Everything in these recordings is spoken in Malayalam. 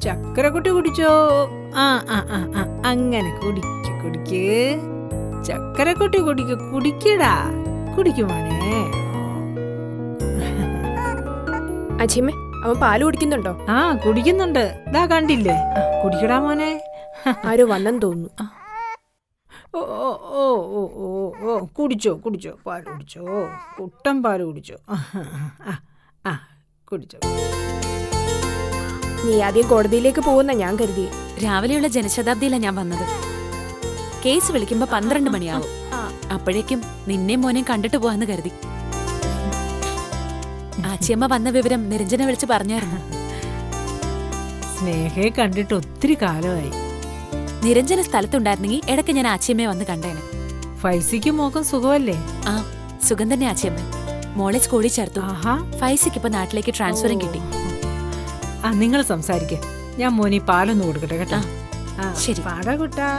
ചക്കരക്കുട്ടി കുടിച്ചോ? ആ ആ ആ ആ അങ്ങനെ കുടിക്ക് കുടിക്ക്. ചക്കരക്കുട്ടി കുടിക്കടാ, കുടിക്കുമോനെ. അച്ഛമ്മേ, അവൻ പാല് കുടിക്കുന്നുണ്ടോ? ആ കുടിക്കുന്നുണ്ട്, ഇതാ കണ്ടില്ലേ. കുടിക്കടാ മോനെ. ആരോ വന്നെന്ന് തോന്നുന്നു. ഓ ഓ ഓ ഓ ഓ ഓ കുടിച്ചോ കുടിച്ചോ, പാല് കുടിച്ചോ, കുട്ടൻ പാല് കുടിച്ചോ. ആ കുടിച്ചോ. നീ ആദ്യം കോടതിയിലേക്ക് പോകുന്ന ഞാൻ കരുതി. രാവിലെയുള്ള ജനശതാബ്ദിയിലാണ് ഞാൻ വന്നത്. കേസ് വിളിക്കുമ്പോ 12 മണിയാവും. അപ്പോഴേക്കും നിന്നെ മോനെ കണ്ടിട്ട് പോവാന്ന് കരുതി. ആച്ചിയമ്മ വന്ന വിവരം നിരഞ്ജന വിളിച്ച് പറഞ്ഞായിരുന്നു. സ്നേഹയെ കണ്ടിട്ട് ഒത്തിരി കാലമായി. നിരഞ്ജന സ്ഥലത്തുണ്ടായിരുന്നെങ്കിൽ ഇടയ്ക്ക് ഞാൻ ആച്ചിയമ്മയെ വന്ന് കണ്ടേനെ. ഫൈസിക്ക് മോക്കം സുഖമല്ലേ? ആ സുഖം തന്നെ ആച്ചിയമ്മ. മോളെ സ്കൂളിൽ ചേർത്തു. ഫൈസിക്ക് ഇപ്പൊ നാട്ടിലേക്ക് ട്രാൻസ്ഫറും കിട്ടി. നിങ്ങൾ സംസാരിക്കേ, ഞാൻ മോനി പാലൊന്ന് കൊടുക്കട്ടെ കേട്ടോ. ശരി. പാടാ കുട്ടാ,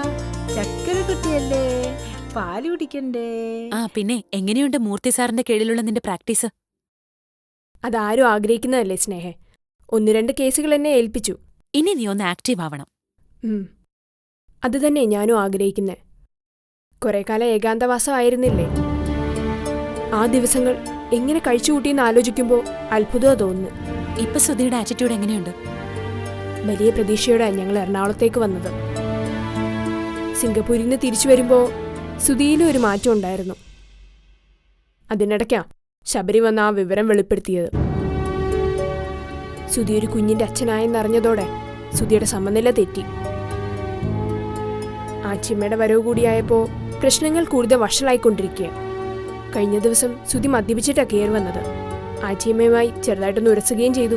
ചക്കര കുട്ടിയല്ലേ, പാല് കുടിക്കണ്ടേ. പിന്നെ എങ്ങനെയുണ്ട് മൂർത്തി സാറിന്റെ കീഴിലുള്ള നിന്റെ പ്രാക്ടീസ്? അതാരും ആഗ്രഹിക്കുന്നതല്ലേ സ്നേഹ. 1-2 കേസുകൾ എന്നെ ഏൽപ്പിച്ചു. ഇനി നീ ഒന്ന് ആക്റ്റീവ് ആവണം. അത് തന്നെ ഞാനും ആഗ്രഹിക്കുന്നേ. കുറെ കാലം ഏകാന്തവാസമായിരുന്നില്ലേ? ആ ദിവസങ്ങൾ എങ്ങനെ കഴിച്ചുകൂട്ടിയെന്ന് ആലോചിക്കുമ്പോൾ അത്ഭുതമാ തോന്നുന്നു. ഇപ്പൊ സുധിയുടെ ആറ്റിറ്റ്യൂഡ് എങ്ങനെയുണ്ട്? വലിയ പ്രതീക്ഷയോടെ ഞങ്ങൾ എറണാകുളത്തേക്ക് വന്നത്. സിംഗപ്പൂരിൽ നിന്ന് തിരിച്ചു വരുമ്പോൾ സുധിയിലും ഒരു മാറ്റം ഉണ്ടായിരുന്നു. അതിനിടയ്ക്കാ ശബരി വന്ന ആ വിവരം വെളിപ്പെടുത്തിയത്. സുധി ഒരു കുഞ്ഞിന്റെ അച്ഛനായെന്നറിഞ്ഞതോടെ സുധിയുടെ സമനില തെറ്റി. ആച്ചിമ്മയുടെ വരവ് കൂടിയായപ്പോൾ പ്രശ്നങ്ങൾ കൂടുതൽ വഷളായിക്കൊണ്ടിരിക്കുക. കഴിഞ്ഞ ദിവസം സുധി മദ്യപിച്ചിട്ടാണ് കയറി വന്നത്. ആച്ചിയമ്മയുമായി ചെറുതായിട്ടൊന്ന് ഉരസുകയും ചെയ്തു.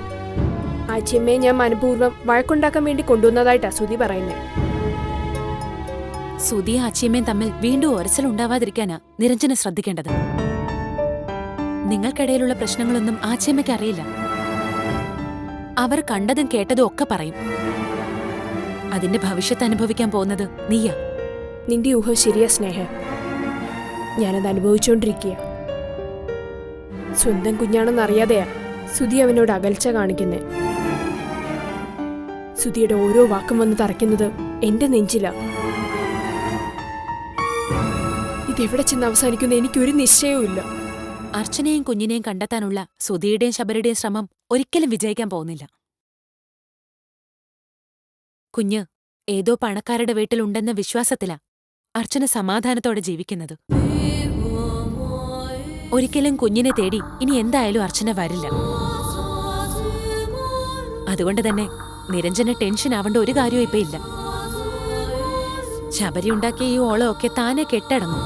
ആച്ചിയമ്മയെ ഞാൻ മനഃപൂർവ്വം വഴക്കുണ്ടാക്കാൻ വേണ്ടി കൊണ്ടുവന്നതായിട്ടാ സുധി പറയുന്നത്. സുധിയും ആച്ചിയമ്മയും തമ്മിൽ വീണ്ടും ഒരസലുണ്ടാവാതിരിക്കാനാ നിരഞ്ജന ശ്രദ്ധിക്കേണ്ടത്. നിങ്ങൾക്കിടയിലുള്ള പ്രശ്നങ്ങളൊന്നും ആച്ചിയമ്മയ്ക്ക് അറിയില്ല. അവർ കണ്ടതും കേട്ടതും ഒക്കെ പറയും. അതിന്റെ ഭവിഷ്യത്ത് അനുഭവിക്കാൻ പോകുന്നത് നീയാ. നിന്റെ ഊഹം ശരിയാ സ്നേഹ. ഞാനത് അനുഭവിച്ചുകൊണ്ടിരിക്കുക. സ്വന്തം കുഞ്ഞാണെന്നറിയാതെയാ സുധി അവനോട് അകൽച്ച കാണിക്കുന്നേ. സുധിയുടെ ഓരോ വാക്കും വന്ന് തറയ്ക്കുന്നത് എന്റെ നെഞ്ചിലാ. ഇതെവിടെ ചെന്ന് അവസാനിക്കുന്ന എനിക്കൊരു നിശ്ചയവും ഇല്ല. അർച്ചനയും കുഞ്ഞിനെയും കണ്ടെത്താനുള്ള സുധിയുടെയും ശബരിയുടെയും ശ്രമം ഒരിക്കലും വിജയിക്കാൻ പോകുന്നില്ല. കുഞ്ഞ് ഏതോ പണക്കാരുടെ വീട്ടിലുണ്ടെന്ന വിശ്വാസത്തിലാ അർച്ചന സമാധാനത്തോടെ ജീവിക്കുന്നത്. ഒരിക്കലും കുഞ്ഞിനെ തേടി ഇനി എന്തായാലും അർച്ചന വരില്ല. അതുകൊണ്ട് തന്നെ നിരഞ്ജന ടെൻഷൻ ആവേണ്ട ഒരു കാര്യവും ഇപ്പൊ ഇല്ല. ശബരി ഉണ്ടാക്കിയ ഈ ഓളമൊക്കെ താനെ കെട്ടടങ്ങും.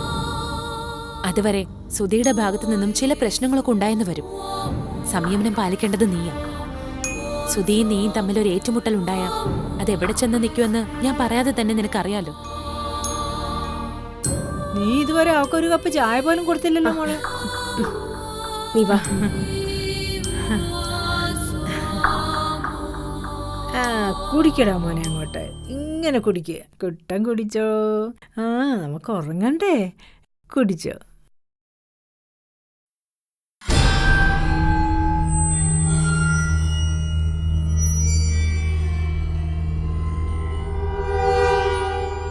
അതുവരെ സുധിയുടെ ഭാഗത്തു നിന്നും ചില പ്രശ്നങ്ങളൊക്കെ ഉണ്ടായെന്ന് വരും. സംയമനം പാലിക്കേണ്ടത് നീയാ. സുധിയും നീയും തമ്മിലൊരു ഏറ്റുമുട്ടൽ ഉണ്ടായാ അതെവിടെ ചെന്ന് നിൽക്കുമെന്ന് ഞാൻ പറയാതെ തന്നെ നിനക്കറിയാലോ. നീ ഇതുവരെ അവക്കൊരു കപ്പ് ചായ പോലും കൊടുത്തില്ലല്ലോ മോളെ. നീ വാ. കുടിക്കടാ മോനെ, അങ്ങോട്ട് ഇങ്ങനെ കുടിക്കുക. കുട്ടൻ കുടിച്ചോ. നമുക്ക് ഉറങ്ങണ്ടേ, കുടിച്ചോ.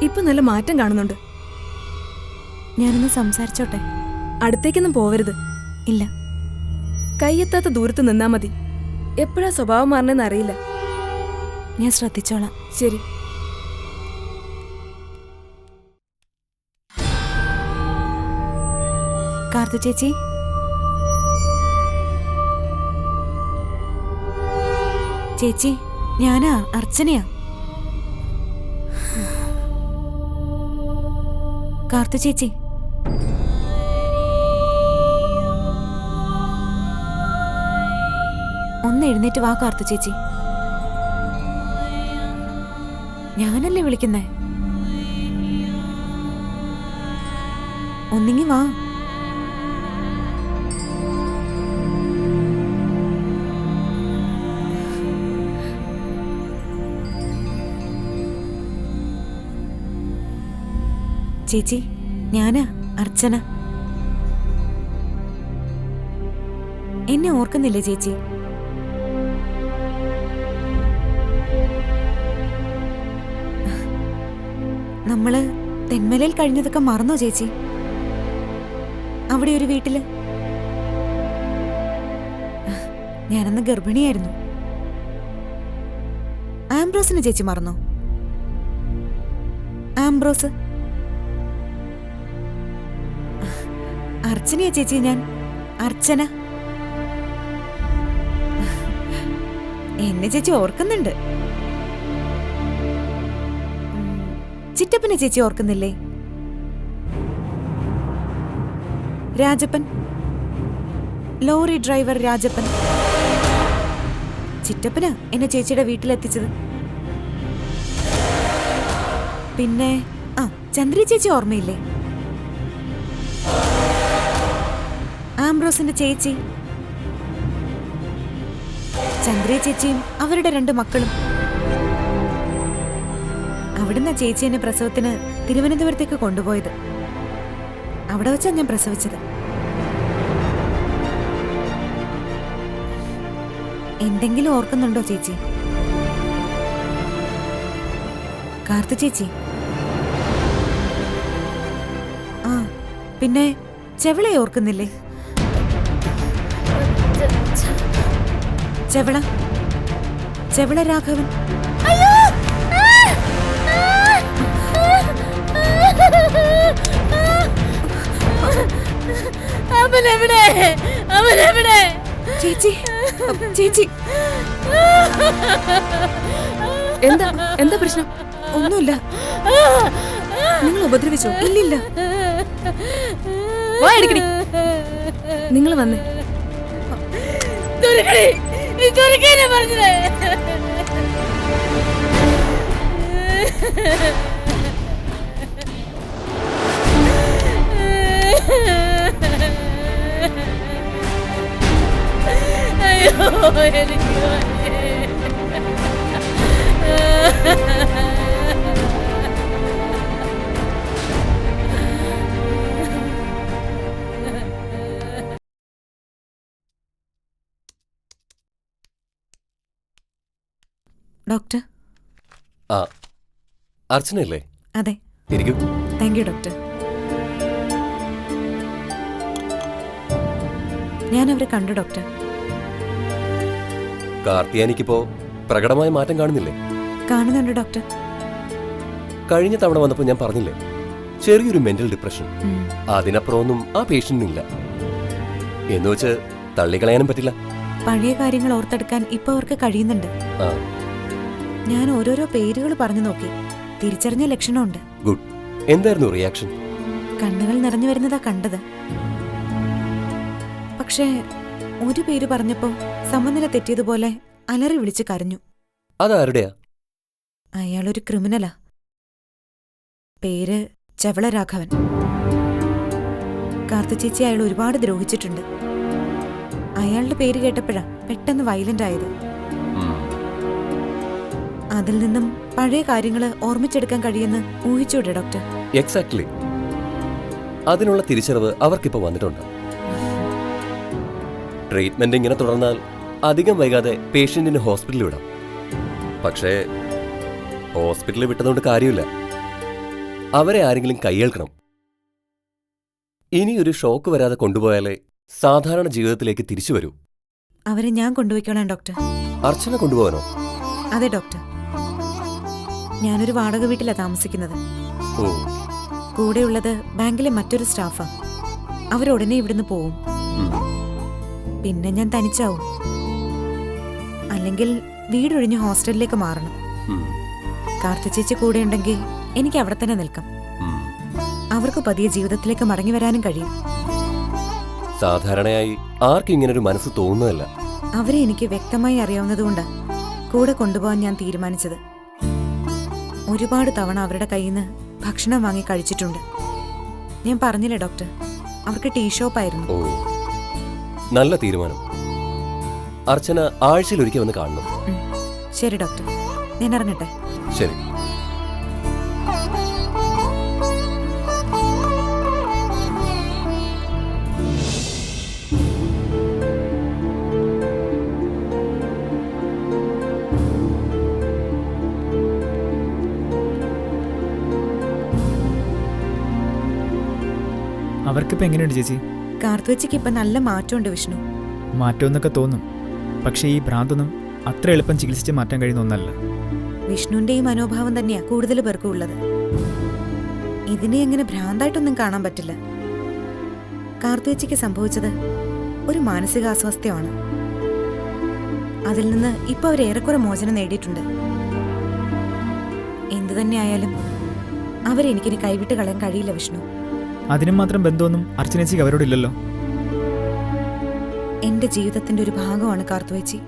ഇപ്പൊ നല്ല മാറ്റം കാണുന്നുണ്ട്. ഞാനൊന്ന് സംസാരിച്ചോട്ടെ? അടുത്തേക്കൊന്നും പോവരുത്. ഇല്ല. കൈയെത്താത്ത ദൂരത്ത് നിന്നാ മതി. എപ്പോഴാ സ്വഭാവം മാറണെന്ന് അറിയില്ല. ഞാൻ ശ്രദ്ധിച്ചോളാം. ശരി. കാർത്തു ചേച്ചി, ചേച്ചി ഞാനാ അർച്ചനയാ. കാർത്തു ചേച്ചി, ഒന്ന് എഴുന്നേറ്റ് വാ കാർത്തു ചേച്ചി. ഞാനല്ലേ വിളിക്കുന്നേ, ഒന്നിങ്ങി വാ. ചേച്ചി ഞാനാ അർച്ചന. എന്നെ ഓർക്കുന്നില്ലേ ചേച്ചി? നമ്മള് തെന്മലയിൽ കഴിഞ്ഞതൊക്കെ മറന്നോ ചേച്ചി? അവിടെ ഒരു വീട്ടില് ഞാനന്ന് ഗർഭിണിയായിരുന്നു. ആംബ്രോസിനെ ചേച്ചി മറന്നോ? ആംബ്രോസ്. അർച്ചനയാ ചേച്ചി ഞാൻ. അർച്ചന. എന്നെ ചേച്ചി ഓർക്കുന്നുണ്ട്. ചിറ്റപ്പനെ ചേച്ചി ഓർക്കുന്നില്ലേ? Rajappan, lorry driver Rajappan. ചിറ്റപ്പനാ എന്നെ ചേച്ചിയുടെ വീട്ടിലെത്തിച്ചത്. പിന്നെ ചന്ദ്രി ചേച്ചി ഓർമ്മയില്ലേ? ആംബ്രോസിന്റെ ചേച്ചി. ചന്ദ്രി ചേച്ചിയും അവരുടെ 2 മക്കളും. അവിടുന്ന് ചേച്ചി എന്നെ പ്രസവത്തിന് തിരുവനന്തപുരത്തേക്ക് കൊണ്ടുപോയത്. അവിടെ വെച്ചാണ് ഞാൻ പ്രസവിച്ചത്. എന്തെങ്കിലും ഓർക്കുന്നുണ്ടോ ചേച്ചി? കാർത്തു ചേച്ചി. പിന്നെ ചെവളയെ ഓർക്കുന്നില്ലേ? ചെവള, ചെവള രാഘവൻ. ചേച്ചി, ചേച്ചി, എന്താ എന്താ പ്രശ്നം? ഒന്നുമില്ല. നിങ്ങൾ ഉപദ്രവിച്ചോ? ഇല്ലില്ല. വായടിക്കടി. നിങ്ങൾ വന്നേ. ഡോക്ടർ. അർച്ചനയല്ലേ? അതെ. Thank you doctor. ഞാൻ അവരെ കണ്ടു ഡോക്ടർ. കാർത്തിയാനിക്കിപ്പോ പ്രകടമായ മാറ്റം കാണുന്നില്ലേ? കാണുന്നുണ്ട് ഡോക്ടർ. കഴിഞ്ഞ തവണ വന്നപ്പോ ഞാൻ പറഞ്ഞില്ലേ, ചെറിയൊരു മെന്റൽ ഡിപ്രഷൻ. അതിനപ്പുറമൊന്നും ആ പേഷ്യന്റിനില്ല. എന്ന് വെച്ച് തള്ളിക്കളയാനും പറ്റില്ല. പഴയ കാര്യങ്ങൾ ഓർത്തെടുക്കാൻ ഇപ്പൊ അവർക്ക് കഴിയുന്നുണ്ട്. ഞാൻ ഓരോരോ പേരുകൾ പറഞ്ഞു നോക്കി. തിരിച്ചറിഞ്ഞ ലക്ഷണമുണ്ട്. ഗുഡ്. എന്തായിരുന്നു റിയാക്ഷൻ? കണ്ണുകൾ നിറഞ്ഞു വരുന്നതാ കണ്ടത്. പക്ഷേ ഒരു പേര് പറഞ്ഞപ്പോ സമനില തെറ്റിയതുപോലെ അലറി വിളിച്ച് കരഞ്ഞു. അതാരുടെയാ? അയാളൊരു ക്രിമിനലാ. പേര് ചെവള രാഘവൻ. കാർത്തു ചേച്ചി അയാൾ ഒരുപാട് ദ്രോഹിച്ചിട്ടുണ്ട്. അയാളുടെ പേര് കേട്ടപ്പോഴാ പെട്ടെന്ന് വയലന്റ് ആയത്. അതിൽ നിന്നും പഴയ കാര്യങ്ങള് ഓർമ്മിച്ചെടുക്കാൻ കഴിയുമെന്ന് ഊഹിച്ചൂടെ ഡോക്ടർ? എക്സാക്ട്ലി. അതിനുള്ള തിരിച്ചറിവ് അവർക്കിപ്പോ വന്നിട്ടുണ്ട്. ട്രീറ്റ്മെന്റ് ഇങ്ങനെ തുടർന്നാൽ അധികം വൈകാതെ പേഷ്യന്റിന് ഹോസ്പിറ്റലിൽ വിടാം. പക്ഷേ ഹോസ്പിറ്റലിൽ വിട്ടതുകൊണ്ട് കാര്യമില്ല. അവരെ ആരെങ്കിലും കൈയേൽക്കണം. ഇനിയൊരു ഷോക്ക് വരാതെ കൊണ്ടുപോയാലേ സാധാരണ ജീവിതത്തിലേക്ക് തിരിച്ചു വരൂ. അവരെ ഞാൻ കൊണ്ടുപോയിക്കോളാം ഡോക്ടർ. അർച്ചന കൊണ്ടുപോകാനോ? അതെ ഡോക്ടർ. ഞാനൊരു വാടക വീട്ടിലാണ് താമസിക്കുന്നത്. കൂടെയുള്ളത് ബാങ്കിലെ മറ്റൊരു സ്റ്റാഫാ. അവരുടനെ ഇവിടുന്ന് പോവും. പിന്നെ ഞാൻ തനിച്ചാവും. അല്ലെങ്കിൽ വീടൊഴിഞ്ഞ് ഹോസ്റ്റലിലേക്ക് മാറണം. കാർത്തു ചേച്ചി കൂടെ ഉണ്ടെങ്കിൽ എനിക്ക് അവിടെ തന്നെ നിൽക്കാം. അവർക്ക് പതിയെ ജീവിതത്തിലേക്ക് മടങ്ങി വരാനും കഴിയും. സാധാരണയായി ആർക്കും ഇങ്ങനൊരു മനസ്സ് തോന്നുന്നതല്ല. അവരെ എനിക്ക് വ്യക്തമായി അറിയാവുന്നതുകൊണ്ട് കൂടെ കൊണ്ടുപോകാൻ ഞാൻ തീരുമാനിച്ചത്. ഒരുപാട് തവണ അവരുടെ കയ്യിൽ നിന്ന് ഭക്ഷണം വാങ്ങി കഴിച്ചിട്ടുണ്ട്. ഞാൻ പറഞ്ഞില്ലേ ഡോക്ടർ, അവർക്ക് ടീ ഷോപ്പായിരുന്നു. ഓ, നല്ല തീരുമാനം. അർച്ചന ആഴ്ചയിൽ ഒരിക്കൽ വന്ന് കാണണം. ശരി ഡോക്ടർ, ഞാൻ ഇറങ്ങട്ടെ. ശരി. അവർക്കിപ്പോൾ എങ്ങനെയുണ്ട് ചേച്ചി? കാർത്തുവച്ചിക്ക് ഇപ്പം നല്ല മാറ്റമുണ്ട് വിഷ്ണു. മാറ്റമെന്നൊക്കെ തോന്നും, പക്ഷേ ഈ ഭ്രാന്തൊന്നും അത്ര എളുപ്പം ചികിത്സിച്ച് മാറ്റാൻ കഴിയുന്ന ഒന്നല്ല. വിഷ്ണുവിന്റെ ഈ മനോഭാവം തന്നെയാ കൂടുതൽ പേർക്കും ഉള്ളത്. ഇതിനെ എങ്ങനെ ഭ്രാന്തായിട്ടൊന്നും കാണാൻ പറ്റില്ല. കാർത്തുവച്ചിക്ക് സംഭവിച്ചത് ഒരു മാനസികാസ്വാസ്ഥ്യമാണ്. അതിൽ നിന്ന് ഇപ്പൊ അവർ ഏറെക്കുറെ മോചനം നേടിയിട്ടുണ്ട്. എന്തു തന്നെയായാലും അവരെനിക്കിനി കൈവിട്ട് കളയാൻ കഴിയില്ല വിഷ്ണു. അതിനും മാത്രം ബന്ധമൊന്നും അർച്ചനേച്ചിക്ക് അവരോടില്ലല്ലോ. എന്റെ ജീവിതത്തിന്റെ ഒരു ഭാഗമാണ് കാർത്തുവച്ചി.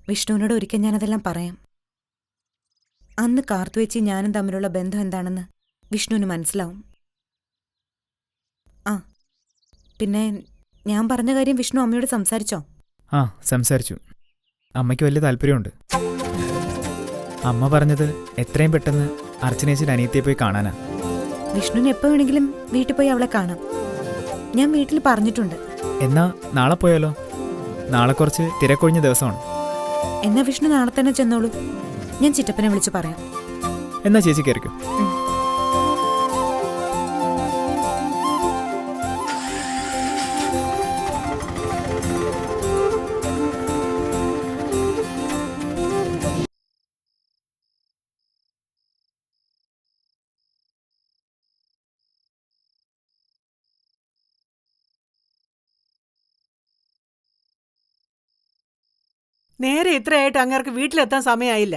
വിഷ്ണുവിനോട് ഒരിക്കൽ ഞാനതെല്ലാം പറയാം. അന്ന് കാർത്തുവച്ചി ഞാനും തമ്മിലുള്ള ബന്ധം എന്താണെന്ന് വിഷ്ണുവിന് മനസ്സിലാവും. ആ പിന്നെ ഞാൻ പറഞ്ഞ കാര്യം വിഷ്ണു അമ്മയോട് സംസാരിച്ചോ? ആ, സംസാരിച്ചു. അമ്മയ്ക്ക് വലിയ താല്പര്യമുണ്ട്. അമ്മ പറഞ്ഞത് എത്രയും പെട്ടെന്ന് അർച്ചനേച്ചിയുടെ അനിയത്തിയെ പോയി കാണാനാ. വിഷ്ണുവിന് എപ്പോ വേണമെങ്കിലും വീട്ടിൽ പോയി അവളെ കാണാം. ഞാൻ വീട്ടിൽ പറഞ്ഞിട്ടുണ്ട്. എന്നാ നാളെ പോയാലോ? നാളെ കുറച്ച് തിരക്കൊഴിഞ്ഞ ദിവസമാണ്. എന്നാ വിഷ്ണു നാളെ തന്നെ ചെന്നോളൂ. ഞാൻ ചിറ്റപ്പനെ വിളിച്ചു പറയാം. എന്നാ ചേച്ചി കയറിക്കോ. നേരെ ഇത്രയായിട്ട് അങ്ങേർക്ക് വീട്ടിലെത്താൻ സമയമായില്ല.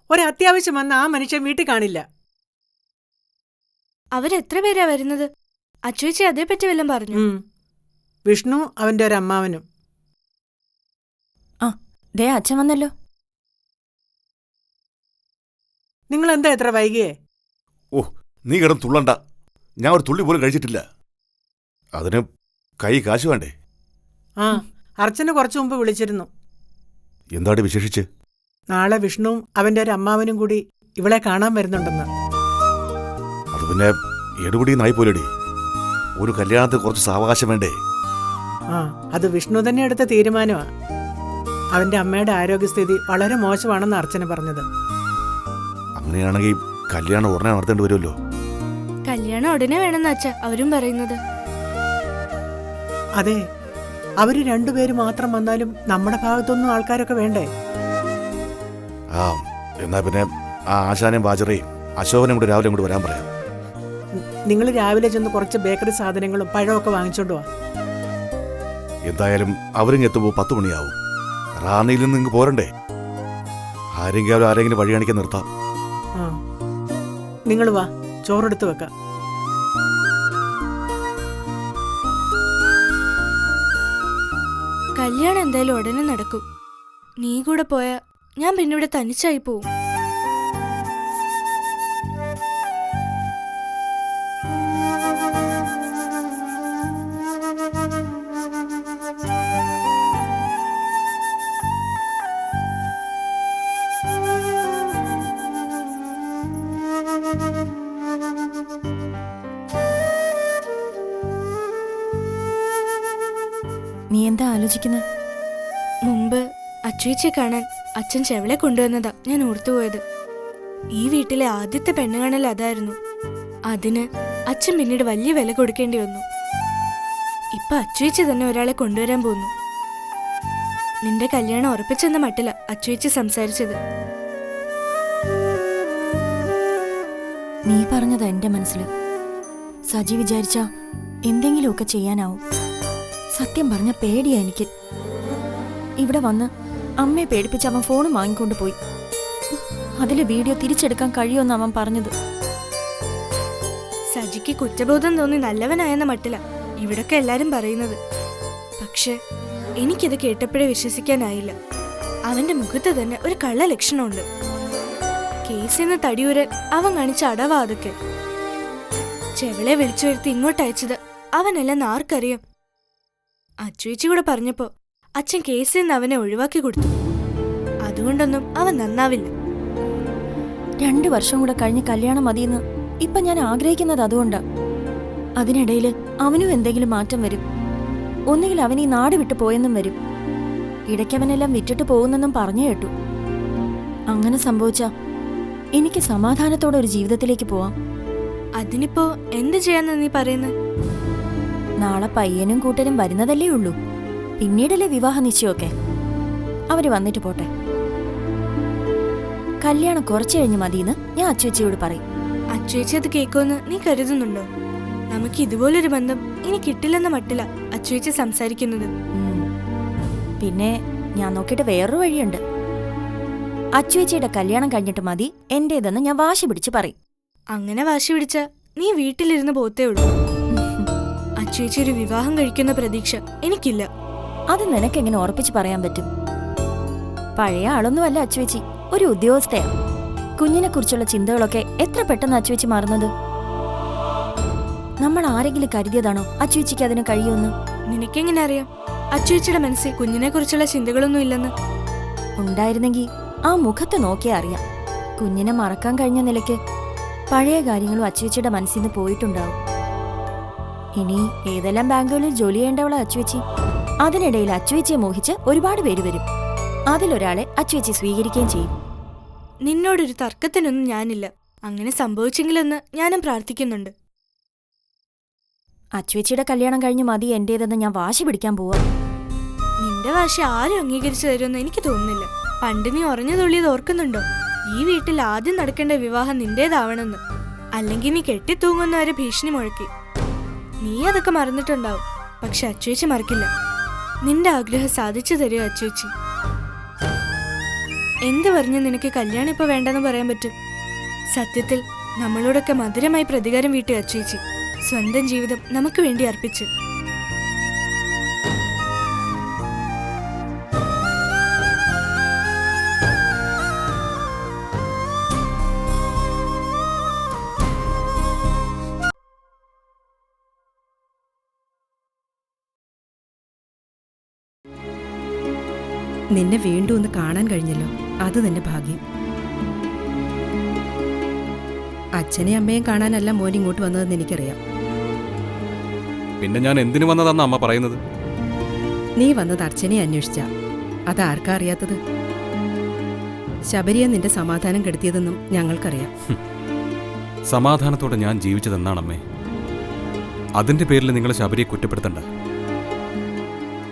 ഒരത്യാവശ്യം വന്ന ആ മനുഷ്യൻ വീട്ടിൽ കാണില്ല. അവരെത്ര പേരാ വരുന്നത്? അച്ചുവേച്ചി അതേപ്പറ്റി വല്ലതും പറഞ്ഞു? വിഷ്ണു അവന്റെ ഒരു അമ്മാവനും. ദേ അച്ഛൻ വന്നല്ലോ. നിങ്ങൾ എന്താ എത്ര വൈകിയേ? ഓ, നീ കിടന്ന് തുള്ളണ്ട. ഞാൻ ഒരു തുള്ളി പോലും കഴിച്ചിട്ടില്ല. അതിന് കൈ കാശ് വേണ്ടേ? ആ, അർച്ചന കുറച്ചു മുമ്പ് വിളിച്ചിരുന്നു. എന്താടി വിശേഷിച്ച്? നാളെ വിഷ്ണുവും അവന്റെ ഒരു അമ്മാവനും കൂടി ഇവളെ കാണാൻ വരുന്നുണ്ടെന്ന്. അത് പിന്നെ എടുപിടി നായി പോലെടി. ഒരു കല്യാണത്തിന് കുറച്ച് സാവകാശം വേണ്ടേ? ആ, അത് വിഷ്ണു തന്നെ എടുത്ത തീരുമാനമാ. അവന്റെ അമ്മയുടെ ആരോഗ്യസ്ഥിതി വളരെ മോശമാണെന്ന് അർച്ചന പറഞ്ഞത്. അങ്ങനെയാണെങ്കിൽ കല്യാണം ഉടനെ നടത്തേണ്ടി വരുമല്ലോ. കല്യാണം ഉടനെ വേണമെന്ന് അച്ഛ അവരും പറയുന്നത്. അതെ, അവര് രണ്ടുപേര് മാത്രം വന്നാലും നമ്മുടെ ഭാഗത്തൊന്നും ആൾക്കാരൊക്കെ വേണ്ടേ? ആ, എന്നാ പിന്നെ ആ ആശാനെയും ബാജറയും അശോകനും കൂടി രാവിലെ കൂടി വരാൻ പറയാം. നിങ്ങൾ രാവിലെ ചെന്ന് കുറച്ച് ബേക്കറി സാധനങ്ങളും പഴമൊക്കെ വാങ്ങിച്ചോണ്ട് വാ. എന്തായാലും അവരിങ്ങ് എത്തുമ്പോൾ 10 മണിയാവും. റാന്നിയിൽ നിന്ന് ഇങ്ങ് പോരണ്ടേ? ആരെങ്കിലും വഴി കാണിക്കാൻ നിർത്താം. ആ, നിങ്ങൾ വാ, ചോറെടുത്ത് വെക്കാം. കല്യാണം എന്തായാലും ഉടനെ നടക്കും. നീ കൂടെ പോയാ ഞാൻ പിന്നെ ഇവിടെ തനിച്ചായി പോവും. നീ എന്താ ആലോചിക്കുന്നത്? മുമ്പ് അച്ചുവേച്ചിയെ കാണാൻ അച്ഛൻ ചെവളെ കൊണ്ടുവന്നതാ ഞാൻ ഓർത്തുപോയത്. ഈ വീട്ടിലെ ആദ്യത്തെ പെണ്ണ് കാണൽ അതായിരുന്നു. അതിന് അച്ഛൻ പിന്നീട് വലിയ വില കൊടുക്കേണ്ടി വന്നു. ഇപ്പൊ അച്ചുവേച്ചി തന്നെ ഒരാളെ കൊണ്ടുവരാൻ പോന്നു. നിന്റെ കല്യാണം ഉറപ്പിച്ചെന്ന മട്ടില അച്ചുവേച്ചി സംസാരിച്ചത്. നീ പറഞ്ഞത് എന്റെ മനസ്സിൽ. സജി വിചാരിച്ച എന്തെങ്കിലുമൊക്കെ ചെയ്യാനാവും. സത്യം പറഞ്ഞ പേടിയാ എനിക്ക്. ഇവിടെ വന്ന് അമ്മയെ പേടിപ്പിച്ച് അവൻ ഫോൺ വാങ്ങിക്കൊണ്ട് പോയി. അതിലെ വീഡിയോ തിരിച്ചെടുക്കാൻ കഴിയുമെന്ന് അവൻ പറഞ്ഞത്. സജിക്ക് കുറ്റബോധം തോന്നി നല്ലവനായെന്ന മട്ടില ഇവിടൊക്കെ എല്ലാരും പറയുന്നത്. പക്ഷെ എനിക്കിത് കേട്ടപ്പോഴേ വിശ്വസിക്കാനായില്ല. അവന്റെ മുഖത്ത് തന്നെ ഒരു കള്ള ലക്ഷണമുണ്ട്. കേസിന്ന് തടിയൂരാൻ അവൻ കാണിച്ച അടവാ അതൊക്കെ. ചെവളെ വിളിച്ചു വരുത്തി ഇങ്ങോട്ട് അയച്ചത് അവനല്ലെന്ന് ആർക്കറിയാം. അച്ചുവേച്ചി കൂടെ പറഞ്ഞപ്പോ അച്ഛൻ കേസിൽ നിന്ന് അവനെ ഒഴിവാക്കി കൊടുത്തു. അതുകൊണ്ടൊന്നും അവൻ നന്നാവില്ല. 2 വർഷം കൂടെ കഴിഞ്ഞ് കല്യാണം മതിയെന്ന് ഇപ്പൊ ഞാൻ ആഗ്രഹിക്കുന്നത് അതുകൊണ്ടാ. അതിനിടയിൽ അവനും എന്തെങ്കിലും മാറ്റം വരും. ഒന്നുകിൽ അവൻ ഈ നാട് വിട്ടു പോയെന്നും വരും. ഇടയ്ക്കവനെല്ലാം വിറ്റിട്ട് പോകുന്നെന്നും പറഞ്ഞു കേട്ടു. അങ്ങനെ സംഭവിച്ചാ എനിക്ക് സമാധാനത്തോടെ ഒരു ജീവിതത്തിലേക്ക് പോവാം. അതിനിപ്പോ എന്ത് ചെയ്യാന്നാ നീ പറയുന്നത്? നാളെ പയ്യനും കൂട്ടരും വരുന്നതല്ലേ ഉള്ളൂ. പിന്നീടല്ലേ വിവാഹ നിശ്ചയമൊക്കെ. അവര് വന്നിട്ട് പോട്ടെ. കല്യാണം കുറച്ചു കഴിഞ്ഞ് മതിയെന്ന് ഞാൻ അച്ചുവച്ചിയോട് പറയും. അച്ചുവേച്ചി അത് കേൾക്കുമെന്ന് നീ കരുതുന്നുണ്ടോ? നമുക്ക് ഇതുപോലൊരു ബന്ധം ഇനി കിട്ടില്ലെന്ന മട്ടില്ല അച്ചുവേച്ചി സംസാരിക്കുന്നത്. പിന്നെ ഞാൻ നോക്കിയിട്ട് വേറൊരു വഴിയുണ്ട്. അച്ചുവച്ചിയുടെ കല്യാണം കഴിഞ്ഞിട്ട് മതി എന്റേതെന്ന് ഞാൻ വാശി പിടിച്ച് പറയും. അങ്ങനെ വാശി പിടിച്ച നീ വീട്ടിലിരുന്ന് പോത്തേ ഉള്ളൂ. അച്ചുവേച്ചി ഒരു വിവാഹം കഴിക്കുന്ന പ്രതീക്ഷ എനിക്കില്ല. അത് നിനക്കെങ്ങനെ ഉറപ്പിച്ച് പറയാൻ പറ്റും? പഴയ ആളൊന്നുമല്ല അച്ചുവച്ചി, ഒരു ഉദ്യോഗസ്ഥയാ. കുഞ്ഞിനെ കുറിച്ചുള്ള ചിന്തകളൊക്കെ എത്ര പെട്ടെന്ന് അച്ചുവച്ചി മാറുന്നത്. നമ്മൾ ആരെങ്കിലും കരുതിയതാണോ അച്ചുവച്ചിക്ക് അതിന് കഴിയുമെന്ന്? നിനക്കെങ്ങനെ അറിയാം അച്ചുവേച്ചിയുടെ മനസ്സിൽ കുഞ്ഞിനെ കുറിച്ചുള്ള ചിന്തകളൊന്നും ഇല്ലെന്ന്? ഉണ്ടായിരുന്നെങ്കിൽ ആ മുഖത്ത് നോക്കിയാ അറിയാം. കുഞ്ഞിനെ മറക്കാൻ കഴിഞ്ഞ നിലയ്ക്ക് പഴയ കാര്യങ്ങളും അച്ചുവച്ചിയുടെ മനസ്സിൽ നിന്ന് പോയിട്ടുണ്ടാവും. ഇനി ഏതെല്ലാം ബാങ്കുകളിൽ ജോലി ചെയ്യേണ്ടവളാ അച്ചുവച്ചി. അതിനിടയിൽ അച്ചുവച്ചിയെ മോഹിച്ച് ഒരുപാട് പേര് വരും. അതിലൊരാളെ അച്ചുവച്ചി സ്വീകരിക്കുകയും ചെയ്യും. നിന്നോടൊരു തർക്കത്തിനൊന്നും ഞാനില്ല. അങ്ങനെ സംഭവിച്ചെങ്കിലെന്ന് ഞാനും പ്രാർത്ഥിക്കുന്നുണ്ട്. അച്ചുവച്ചിയുടെ കല്യാണം കഴിഞ്ഞ് മതി എന്റേതെന്ന് ഞാൻ വാശി പിടിക്കാൻ പോവാ. നിന്റെ വാശി ആരും അംഗീകരിച്ചു തരുമെന്ന് എനിക്ക് തോന്നുന്നില്ല. പണ്ട് നീ ഉറഞ്ഞു തുള്ളിയത് ഓർക്കുന്നുണ്ടോ? ഈ വീട്ടിൽ ആദ്യം നടക്കേണ്ട വിവാഹം നിന്റേതാവണമെന്ന്. അല്ലെങ്കിൽ നീ കെട്ടിത്തൂങ്ങുന്നവരെ ഭീഷണി മുഴക്കി. നീ അതൊക്കെ മറന്നിട്ടുണ്ടാവും. പക്ഷെ അച്ചുവേച്ചി മറക്കില്ല. നിന്റെ ആഗ്രഹം സാധിച്ചു തരുമോ അച്ചുവേച്ചി? എന്ത് പറഞ്ഞ് നിനക്ക് കല്യാണം ഇപ്പൊ വേണ്ടെന്ന് പറയാൻ പറ്റും? സത്യത്തിൽ നമ്മളോടൊക്കെ മധുരമായി പ്രതികാരം വീട്ടി അച്ചുവേച്ചി. സ്വന്തം ജീവിതം നമുക്ക് വേണ്ടി അർപ്പിച്ചു. നിന്നെ വീണ്ടും ഒന്ന് കാണാൻ കഴിഞ്ഞല്ലോ, അത് നിന്റെ ഭാഗ്യം. അച്ഛനെയും അമ്മയും കാണാനല്ല മോൻ ഇങ്ങോട്ട് വന്നതെന്ന് എനിക്കറിയാം. പിന്നെ ഞാൻ എന്തിനു വന്നതാന്ന് അമ്മ പറയുന്നത്? നീ വന്നത് അർച്ചനയെ അന്വേഷിച്ചാ. അതാർക്കാ അറിയാത്തത്? ശബരിയെ നിന്റെ സമാധാനം കെടുത്തിയതെന്നും ഞങ്ങൾക്കറിയാം. സമാധാനത്തോടെ ഞാൻ ജീവിച്ചതെന്നാണമ്മേ. അതിന്റെ പേരിൽ നിങ്ങൾ ശബരിയെ കുറ്റപ്പെടുത്തണ്ട.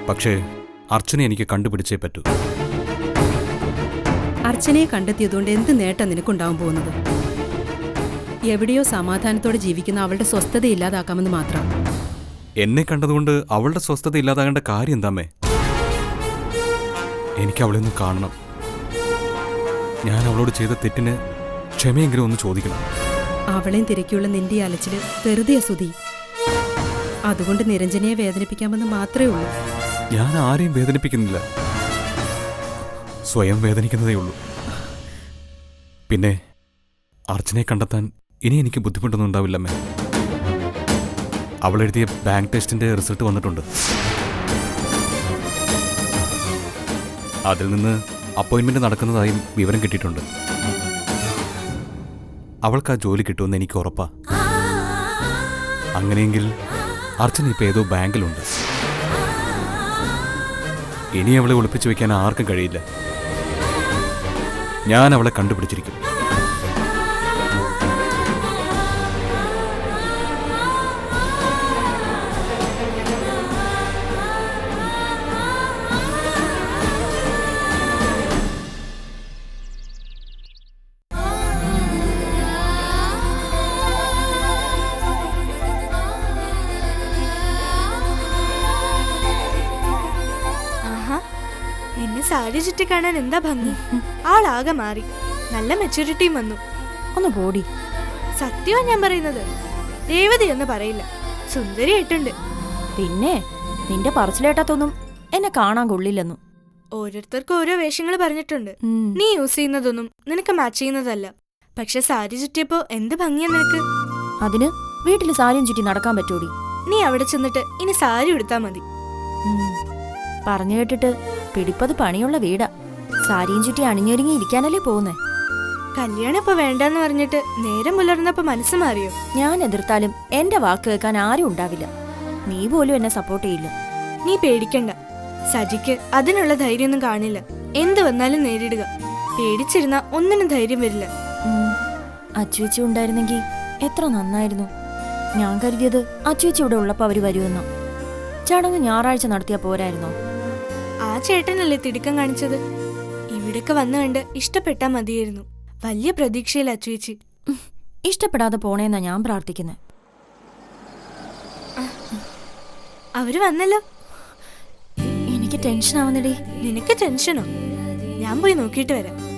പക്ഷേ അർച്ചനെ എനിക്ക് കണ്ടുപിടിച്ചേ പറ്റൂ. അർച്ചനയെ കണ്ടെത്തിയതുകൊണ്ട് എന്ത് നേട്ടം നിനക്കുണ്ടാവാൻ പോകുന്നത്? എവിടെയോ സമാധാനത്തോടെ ജീവിക്കുന്ന അവളുടെ സ്വസ്ഥത ഇല്ലാതാക്കാമെന്ന് മാത്രം. എന്നെ കണ്ടതുകൊണ്ട് അവളുടെ സ്വസ്ഥത ഇല്ലാതാകേണ്ട കാര്യം എന്താമേ? എനിക്ക് അവളെ ഒന്ന് കാണണം. ഞാൻ അവളോട് ചെയ്ത തെറ്റിന് ക്ഷമയെങ്കിലും ഒന്ന് ചോദിക്കണം. അവളെയും തിരക്കിയുള്ള നിന്റെ അലച്ചില് വെറുതെ സുധി. അതുകൊണ്ട് നിരഞ്ജനയെ വേദനിപ്പിക്കാമെന്ന് മാത്രമേ ഉള്ളൂ. ഞാൻ ആരെയും വേദനിപ്പിക്കുന്നില്ല, സ്വയം വേദനിക്കുന്നതേ ഉള്ളൂ. പിന്നെ അർച്ചനയെ കണ്ടെത്താൻ ഇനി എനിക്ക് ബുദ്ധിമുട്ടൊന്നും ഉണ്ടാവില്ലമ്മേ. അവൾ എഴുതിയ ബാങ്ക് ടെസ്റ്റിന്റെ റിസൾട്ട് വന്നിട്ടുണ്ട്. അതിൽ നിന്ന് അപ്പോയിന്റ്മെന്റ് നടക്കുന്നതായും വിവരം കിട്ടിയിട്ടുണ്ട്. അവൾക്ക് ആ ജോലി കിട്ടുമെന്ന് എനിക്ക് ഉറപ്പാ. അങ്ങനെയെങ്കിൽ അർച്ചന ഇപ്പൊ ഏതോ ബാങ്കിലുണ്ട്. ഇനി അവളെ ഒളിപ്പിച്ചു വെക്കാൻ ആർക്കും കഴിയില്ല. ഞാൻ അവളെ കണ്ടുപിടിച്ചിരിക്കും. എന്നെ സാരി ചുറ്റി കാണാൻ എന്താ ഭംഗി. ആളാകെ മാറി, നല്ല മെച്ചൂരിറ്റിയും വന്നു. ഒന്ന് പോടി. സത്യമാ ഞാൻ പറയുന്നത്. രേവതി എന്ന് പറയില്ല, സുന്ദരിയായിട്ടുണ്ട്. പിന്നെ നിന്റെ പറച്ചിലേട്ടാത്തൊന്നും എന്നെ കാണാൻ കൊള്ളില്ലെന്നു. ഓരോരുത്തർക്കും ഓരോ വേഷങ്ങൾ പറഞ്ഞിട്ടുണ്ട്. നീ യൂസ് ചെയ്യുന്നതൊന്നും നിനക്ക് മാച്ച് ചെയ്യുന്നതല്ല. പക്ഷെ സാരി ചുറ്റിയപ്പോ എന്ത് ഭംഗിയാ നിനക്ക്. അതിന് വീട്ടിൽ സാരിയും ചുറ്റി നടക്കാൻ പറ്റൂടി? നീ അവിടെ ചെന്നിട്ട് ഇനി സാരി ഉടുത്താ മതി. പറഞ്ഞു കേട്ടിട്ട് പിടിപ്പത് പണിയുള്ള വീടാ. സാരിയും ചുറ്റി അണിഞ്ഞൊരുങ്ങി ഇരിക്കാനല്ലേ പോകുന്നേ. കല്യാണം ഇപ്പൊ വേണ്ടെന്ന് പറഞ്ഞിട്ട് നേരം പുലർന്നപ്പോ മനസ്സ് മാറിയോ? ഞാൻ എതിർത്താലും എന്റെ വാക്ക് കേൾക്കാൻ ആരും ഉണ്ടാവില്ല. നീ പോലും എന്നെ സപ്പോർട്ട് ചെയ്യില്ല. നീ പേടിക്കണ്ട, സജിക്ക് അതിനുള്ള ധൈര്യമൊന്നും കാണില്ല. എന്ത് വന്നാലും നേരിടുക. പേടിച്ചിരുന്ന ഒന്നിനും ധൈര്യം വരില്ല. അച്ചുവെച്ചു ഉണ്ടായിരുന്നെങ്കിൽ എത്ര നന്നായിരുന്നു. ഞാൻ കരുതിയത് അച്ചുവെച്ച് ഇവിടെ ഉള്ളപ്പോൾ അവർ വരുമെന്നോ. ചടങ്ങ് ഞായറാഴ്ച നടത്തിയാ പോരായിരുന്നോ? ആ ചേട്ടനല്ലേ തിടുക്കം കാണിച്ചത്. ഇവിടൊക്കെ വന്നു കണ്ട് ഇഷ്ടപ്പെട്ടാ മതിയായിരുന്നു. വലിയ പ്രതീക്ഷയിൽ അച്ചുവേച്ചി. ഇഷ്ടപ്പെടാതെ പോണേന്നാ ഞാൻ പ്രാർത്ഥിക്കുന്നത്. അവര് വന്നല്ലോ. എനിക്ക് ടെൻഷൻ ആവുന്നടി. നിനക്ക് ടെൻഷനോ? ഞാൻ പോയി നോക്കിയിട്ട് വരാം.